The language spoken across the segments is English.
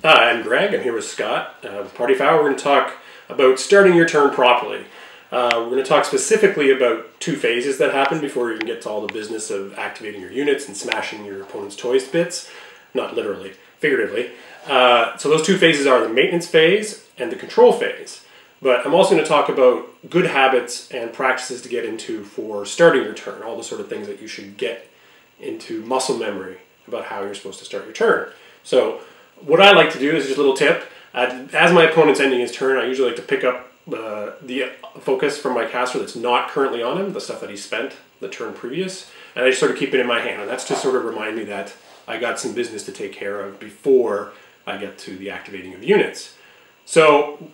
Hi, I'm Greg. I'm here with Scott. With Party Foul, we're going to talk about starting your turn properly. We're going to talk specifically about two phases that happen before you can get to all the business of activating your units and smashing your opponent's choice bits. Not literally, figuratively. So those two phases are the maintenance phase and the control phase. But I'm also going to talk about good habits and practices to get into for starting your turn. All the sort of things that you should get into muscle memory about how you're supposed to start your turn. So what I like to do is just a little tip. As my opponent's ending his turn, I usually like to pick up the focus from my caster that's not currently on him, the stuff that he spent the turn previous, and I just sort of keep it in my hand. And that's to sort of remind me that I got some business to take care of before I get to the activating of units. So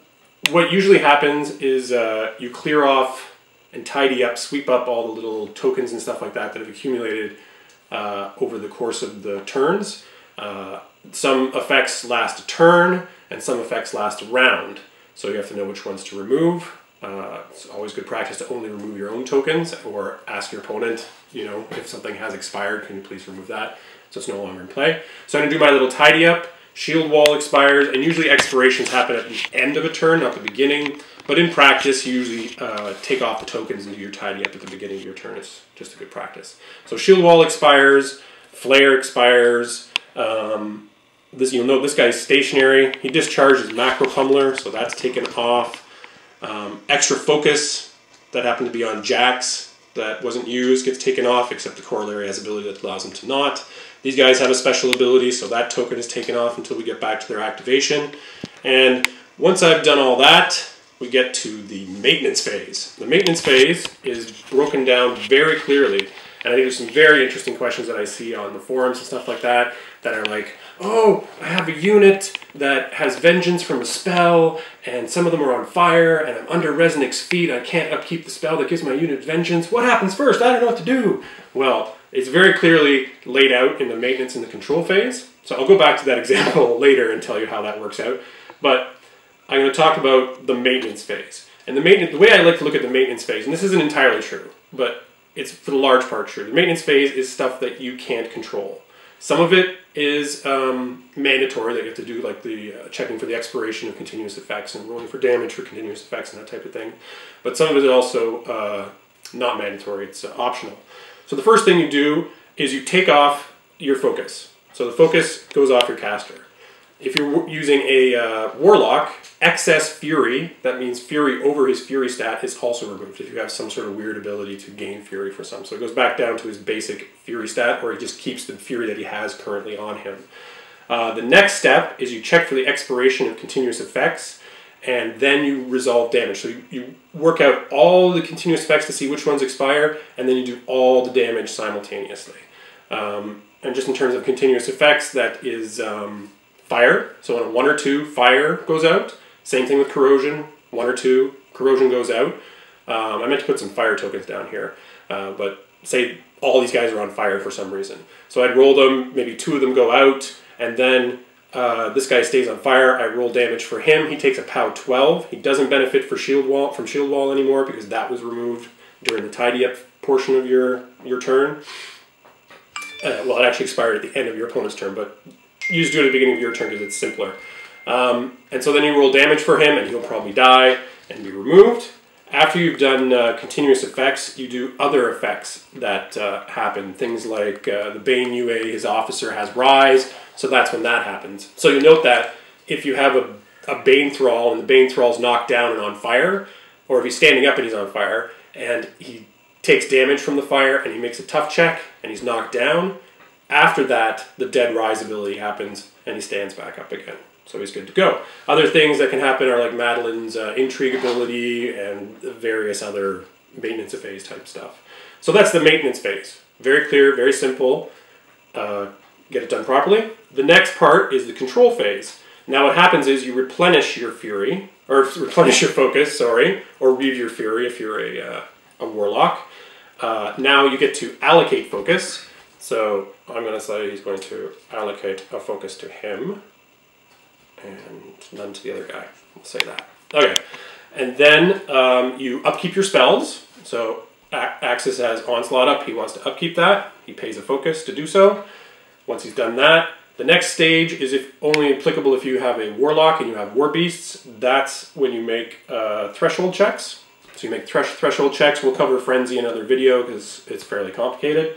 what usually happens is you clear off and tidy up, sweep up all the little tokens and stuff like that that have accumulated over the course of the turns. Some effects last a turn, and some effects last a round. So you have to know which ones to remove. It's always good practice to only remove your own tokens, or ask your opponent, if something has expired, can you please remove that, so it's no longer in play. So I'm going to do my little tidy up. Shield wall expires, and usually expirations happen at the end of a turn, not the beginning. But in practice, you usually take off the tokens and do your tidy up at the beginning of your turn. It's just a good practice. So shield wall expires, flare expires. You'll note this guy's stationary. He discharges macro pummeler, so that's taken off. Extra focus that happened to be on Jax that wasn't used gets taken off, except the corollary has ability that allows him to not. These guys have a special ability, so that token is taken off until we get back to their activation. And once I've done all that, we get to the maintenance phase. The maintenance phase is broken down very clearly. And I think there's some very interesting questions that I see on the forums and stuff like that are like, oh, I have a unit that has vengeance from a spell, and some of them are on fire, and I'm under Resnic's feet, I can't upkeep the spell that gives my unit vengeance. What happens first? I don't know what to do. Well, it's very clearly laid out in the maintenance and the control phase. So I'll go back to that example later and tell you how that works out. But I'm going to talk about the maintenance phase. And the way I like to look at the maintenance phase, and this isn't entirely true, but it's for the large part true. The maintenance phase is stuff that you can't control. Some of it is mandatory that you have to do, like the checking for the expiration of continuous effects and rolling for damage for continuous effects and that type of thing. But some of it is also not mandatory, it's optional. So the first thing you do is you take off your focus. So the focus goes off your caster. If you're using a Warlock, excess Fury, that means Fury over his Fury stat, is also removed if you have some sort of weird ability to gain Fury for some. So it goes back down to his basic Fury stat, or he just keeps the Fury that he has currently on him. The next step is you check for the expiration of continuous effects, and then you resolve damage. So you work out all the continuous effects to see which ones expire, and then you do all the damage simultaneously. And just in terms of continuous effects, that is fire. So on a 1 or 2, fire goes out. Same thing with corrosion. 1 or 2, corrosion goes out. I meant to put some fire tokens down here, but say all these guys are on fire for some reason. So I'd roll them, maybe 2 of them go out, and then this guy stays on fire. I roll damage for him. He takes a POW 12. He doesn't benefit from shield wall anymore because that was removed during the tidy up portion of your turn. Well, it actually expired at the end of your opponent's turn, but you just do it at the beginning of your turn because it's simpler. And so then you roll damage for him, and he'll probably die and be removed. After you've done continuous effects, you do other effects that happen. Things like the Bane UA, his officer has Rise, so that's when that happens. So you note that if you have a Bane Thrall, and the Bane Thrall's knocked down and on fire, or if he's standing up and he's on fire, and he takes damage from the fire, and he makes a tough check, and he's knocked down, after that, the Dead Rise ability happens, and he stands back up again. So he's good to go. Other things that can happen are like Madeline's Intrigue ability and various other maintenance phase type stuff. So that's the maintenance phase. Very clear, very simple. Get it done properly. The next part is the control phase. Now what happens is you replenish your Fury, or replenish your focus, sorry, or read your Fury if you're a Warlock. Now you get to allocate focus. So I'm going to say he's going to allocate a focus to him and none to the other guy. We'll say that. Okay. And then you upkeep your spells. So Axis has Onslaught up. He wants to upkeep that. He pays a focus to do so. Once he's done that, The next stage is if only applicable if you have a warlock and you have war beasts. That's when you make threshold checks. So you make threshold checks. We'll cover frenzy in another video because it's fairly complicated.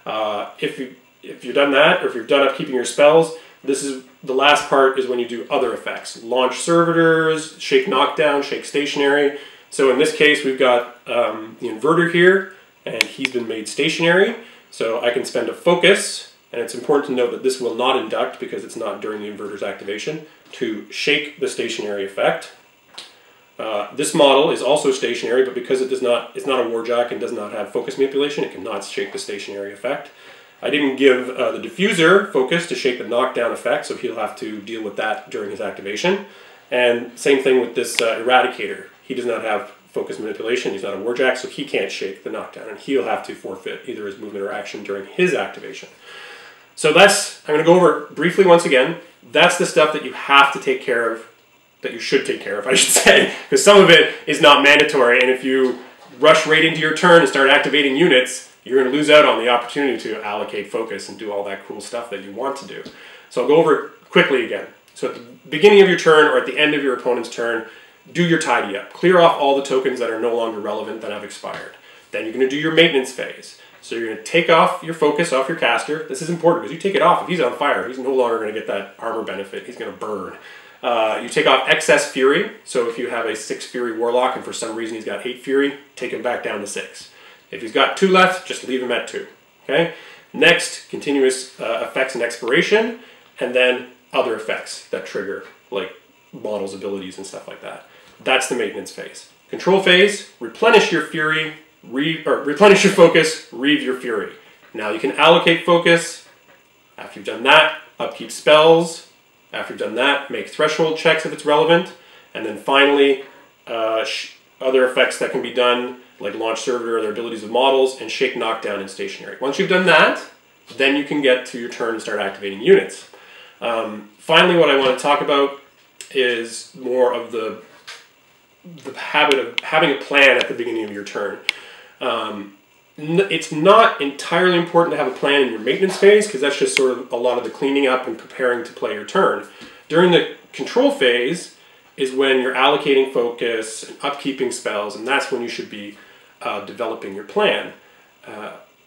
If you've done that, or if you've done upkeeping your spells, this is the last part is when you do other effects. Launch servitors, shake knockdown, shake stationary. So in this case, we've got the inverter here, and he's been made stationary. So I can spend a focus, and it's important to note that this will not induct because it's not during the inverter's activation, to shake the stationary effect. This model is also stationary, but because it's not a warjack and does not have focus manipulation, it cannot shake the stationary effect. I didn't give the diffuser focus to shake the knockdown effect, so he'll have to deal with that during his activation. And same thing with this eradicator. He does not have focus manipulation, he's not a warjack, so he can't shake the knockdown, and he'll have to forfeit either his movement or action during his activation. So that's, I'm going to go over briefly once again, that's the stuff that you have to take care of, that you should take care of, I should say, because some of it is not mandatory, and if you rush right into your turn and start activating units, you're going to lose out on the opportunity to allocate focus and do all that cool stuff that you want to do. So I'll go over it quickly again. So at the beginning of your turn or at the end of your opponent's turn, do your tidy up. Clear off all the tokens that are no longer relevant that have expired. Then you're going to do your maintenance phase. So you're going to take off your focus off your caster. This is important because you take it off. If he's on fire, he's no longer going to get that armor benefit. He's going to burn. You take off excess fury. So if you have a 6 fury warlock and for some reason he's got 8 fury, take him back down to 6. If he's got 2 left, just leave him at 2. Okay? Next, continuous effects and expiration, and then other effects that trigger, like models' abilities and stuff like that. That's the maintenance phase. Control phase, replenish your fury, replenish your focus, reave your fury. Now you can allocate focus. After you've done that, upkeep spells. After you've done that, make threshold checks if it's relevant. And then finally, other effects that can be done, like launch servitor or their abilities of models, and shake knockdown and stationary. Once you've done that, then you can get to your turn and start activating units. Finally, what I want to talk about is more of the habit of having a plan at the beginning of your turn. It's not entirely important to have a plan in your maintenance phase because that's just sort of a lot of the cleaning up and preparing to play your turn. During the control phase is when you're allocating focus and upkeeping spells, and that's when you should be developing your plan.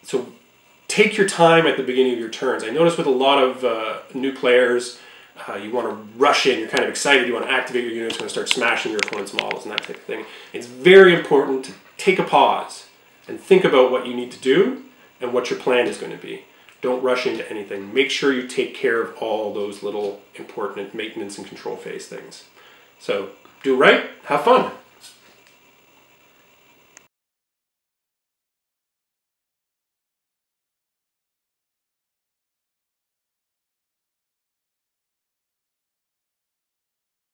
So take your time at the beginning of your turns. I notice with a lot of new players, you want to rush in, you're kind of excited, you want to activate your units, you want to start smashing your opponent's models and that type of thing. It's very important to take a pause and think about what you need to do and what your plan is going to be. Don't rush into anything. Make sure you take care of all those little important maintenance and control phase things. So do right, have fun.